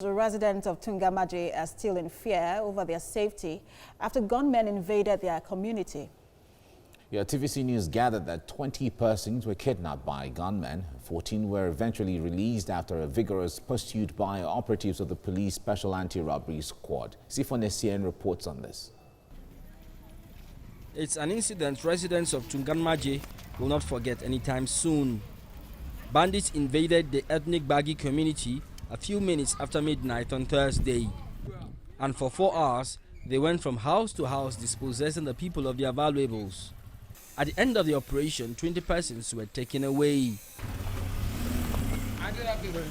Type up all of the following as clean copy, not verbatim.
The residents of Tungan Maje are still in fear over their safety after gunmen invaded their community. Yeah, TVC News gathered that 20 persons were kidnapped by gunmen. 14 were eventually released after a vigorous pursuit by operatives of the police special anti-robbery squad. Sifon Essien reports on this. It's an incident residents of Tungan Maje will not forget anytime soon. Bandits invaded the ethnic Bagi community a few minutes after midnight on Thursday. And for 4 hours, they went from house to house dispossessing the people of their valuables. At the end of the operation, 20 persons were taken away.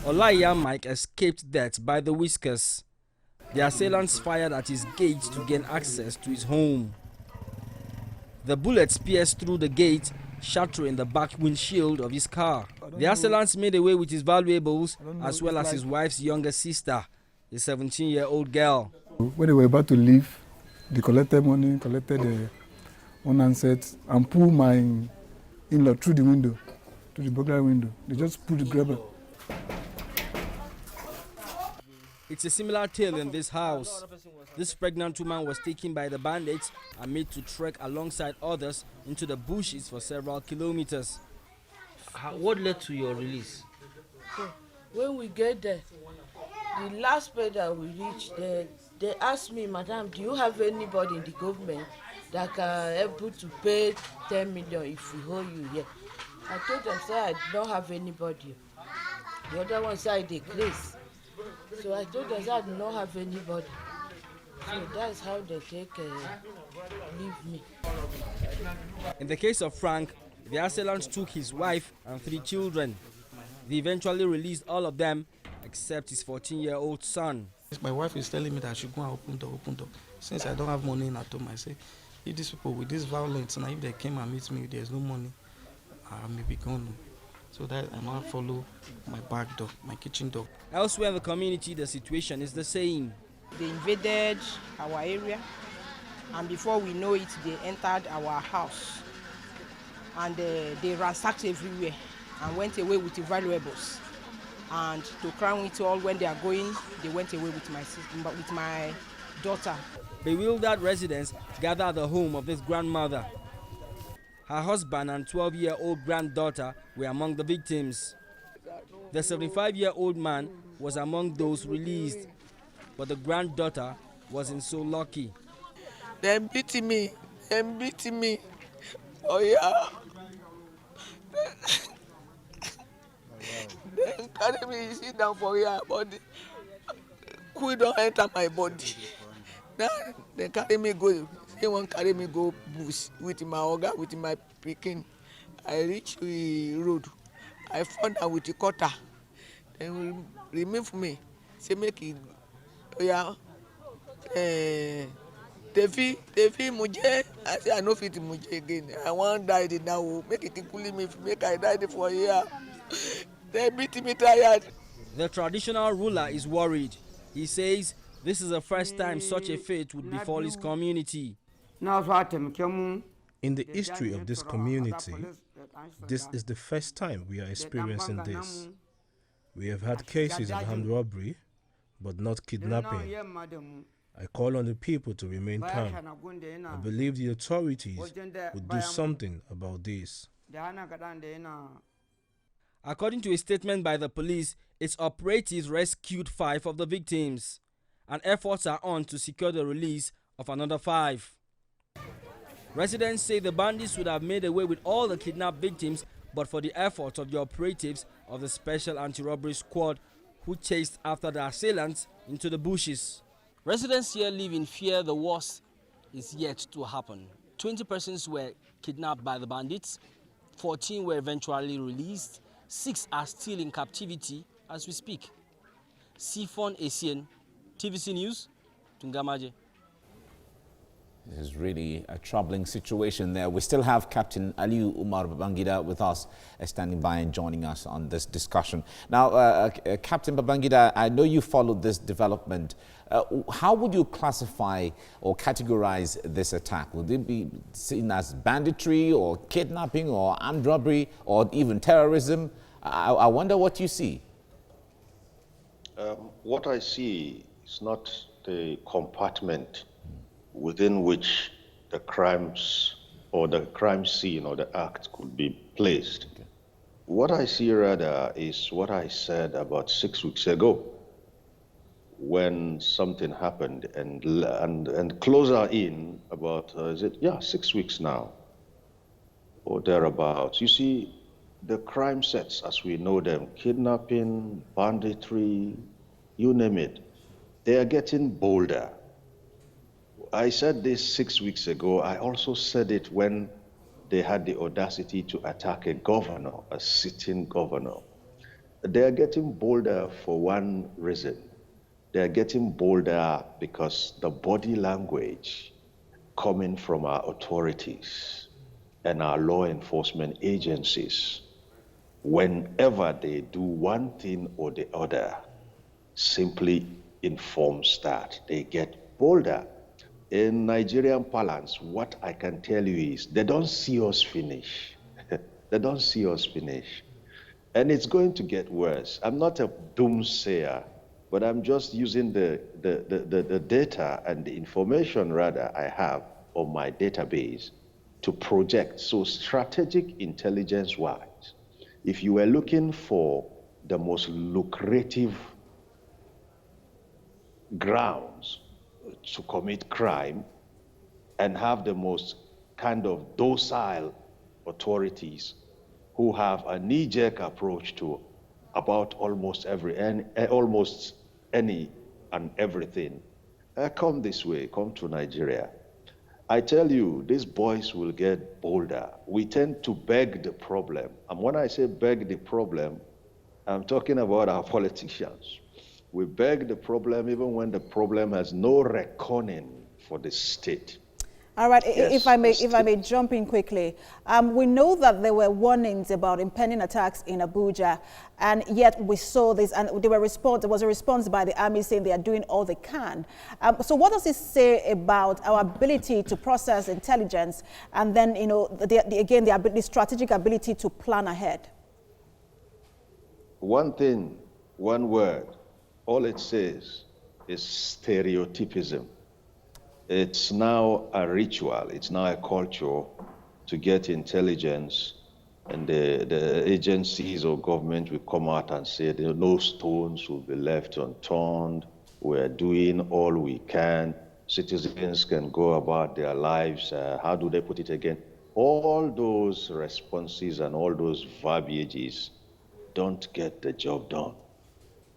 Olaya Mike escaped death by the whiskers. The assailants fired at his gate to gain access to his home. The bullets pierced through the gate, shattering the back windshield of his car. The assailants made away with his valuables as well as his wife's younger sister, a 17-year-old girl. When they were about to leave, they collected money, collected the one handset, and pulled my in-law through the window, to the burglar window. They just pulled the grabber. It's a similar tale in this house. This pregnant woman was taken by the bandits and made to trek alongside others into the bushes for several kilometers. What led to your release? When we get there, the last place that we reached, they asked me, Madam, do you have anybody in the government that can able to pay 10 million if we hold you here? I told them, sir, I don't have anybody. The other one said they grace. So I told them, sir, I do not have anybody. So that's how they leave me. In the case of Frank, the assailants took his wife and 3 children. They eventually released all of them except his 14-year-old son. My wife is telling me that I should go and open door. Since I don't have money in at home, I say, if these people with this violence, now if they came and meet me, there's no money, I may be gone. So that I now follow my back door, my kitchen door. Elsewhere in the community, the situation is the same. They invaded our area, and before we know it, they entered our house. And they ransacked everywhere and went away with the valuables. And to crown it all, when they are going, they went away with my daughter. Bewildered residents gathered at the home of this grandmother. Her husband and 12-year-old granddaughter were among the victims. The 75-year-old man was among those released, but the granddaughter wasn't so lucky. They beat me. Oh yeah. They carry me sit down for your body. Could don't enter my body. Now they carry me go. They won't carry me go bush with my organ, with my picking. I reach the road. I found out with the cutter. They will remove me. Say make it. Oh yeah. Tefi Muje. I say I no fit Muje again. I want die now. Make it equally me. Make I die for a year. They beat me tired. The traditional ruler is worried. He says this is the first time such a fate would befall his community. In the history of this community, this is the first time we are experiencing this. We have had cases of armed robbery, but not kidnapping. I call on the people to remain calm. I believe the authorities would do something about this. According to a statement by the police, its operatives rescued 5 of the victims, and efforts are on to secure the release of another 5. Residents say the bandits would have made away with all the kidnapped victims but for the efforts of the operatives of the Special Anti-Robbery Squad who chased after the assailants into the bushes. Residents here live in fear the worst is yet to happen. 20 persons were kidnapped by the bandits, 14 were eventually released, 6 are still in captivity as we speak. Sifon Essien, TVC News, Tungan Maje. This is really a troubling situation there. We still have Captain Aliyu Umar Babangida with us, standing by and joining us on this discussion. Now, Captain Babangida, I know you followed this development. How would you classify or categorize this attack? Would it be seen as banditry or kidnapping or armed robbery or even terrorism? I wonder what you see. What I see is not the compartment within which the crimes or the crime scene or the act could be placed. Okay. What I see rather is what I said about 6 weeks ago when something happened and closer in about, 6 weeks now or thereabouts. You see, the crime sets as we know them, kidnapping, banditry, you name it, they are getting bolder. I said this 6 weeks ago. I also said it when they had the audacity to attack a governor, a sitting governor. They are getting bolder for one reason. They are getting bolder because the body language coming from our authorities and our law enforcement agencies, whenever they do one thing or the other, simply informs that they get bolder. In Nigerian parlance, what I can tell you is they don't see us finish. They don't see us finish. And it's going to get worse. I'm not a doomsayer, but I'm just using the data and the information rather I have on my database to project. So strategic intelligence-wise, if you were looking for the most lucrative grounds to commit crime and have the most kind of docile authorities who have a knee-jerk approach to about almost any and everything, come this way, come to Nigeria. I tell you, these boys will get bolder. We tend to beg the problem. And when I say beg the problem, I'm talking about our politicians. We beg the problem even when the problem has no reckoning for the state. All right, Yes, if I may jump in quickly. We know that there were warnings about impending attacks in Abuja, and yet we saw this, and there was a response by the army saying they are doing all they can. So what does this say about our ability to process intelligence, and then, you know, the strategic ability to plan ahead? One thing, one word, all it says is stereotypism. It's now a ritual, it's now a culture to get intelligence, and the agencies or government will come out and say there are no stones will be left unturned, we're doing all we can, citizens can go about their lives, how do they put it again? All those responses and all those verbiages don't get the job done.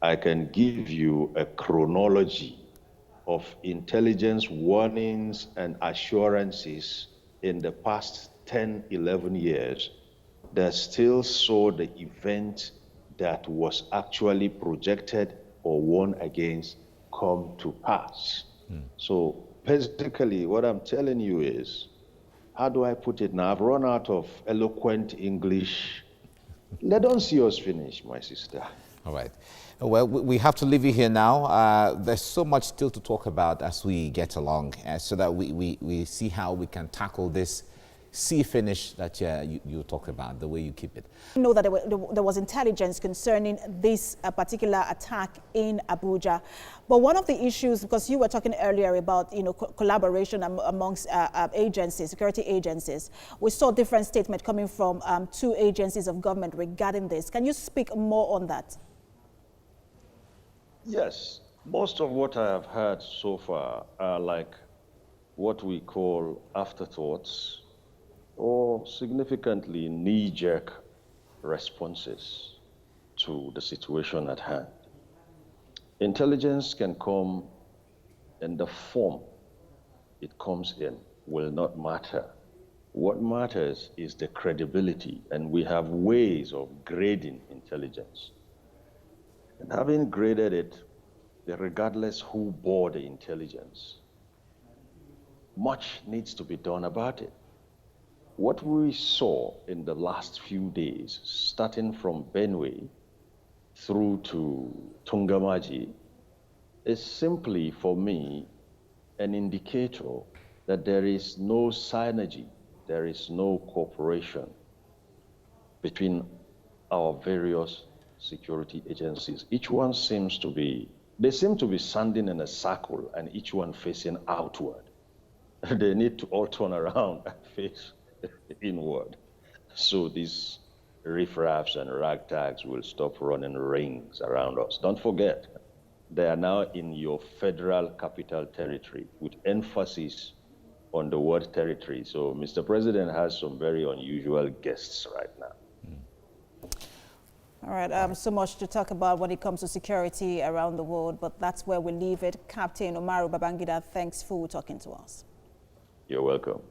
I can give you a chronology of intelligence warnings and assurances in the past 10, 11 years that still saw the event that was actually projected or warned against come to pass. So basically what I'm telling you is, how do I put it now? I've run out of eloquent English. Let us see us finish, my sister. All right. Well, we have to leave you here now. There's so much still to talk about as we get along, so that we see how we can tackle this sea finish that you talk about, the way you keep it. We know that there was intelligence concerning this particular attack in Abuja. But one of the issues, because you were talking earlier about, you know, collaboration amongst agencies, security agencies, we saw different statements coming from 2 agencies of government regarding this. Can you speak more on that? Yes, most of what I have heard so far are like what we call afterthoughts or significantly knee-jerk responses to the situation at hand. Intelligence can come in the form it comes in, will not matter. What matters is the credibility, and we have ways of grading intelligence. And having graded it, regardless who bore the intelligence, much needs to be done about it. What we saw in the last few days, starting from Benue through to Tungan Maje, is simply, for me, an indicator that there is no synergy, there is no cooperation between our various security agencies. Each one seems to be, they seem to be standing in a circle and each one facing outward. They need to all turn around and face inward. So these riffraffs and ragtags will stop running rings around us. Don't forget, they are now in your federal capital territory with emphasis on the word territory. So Mr. President has some very unusual guests right now. All right, so much to talk about when it comes to security around the world, but that's where we leave it. Captain Umaru Babangida, thanks for talking to us. You're welcome.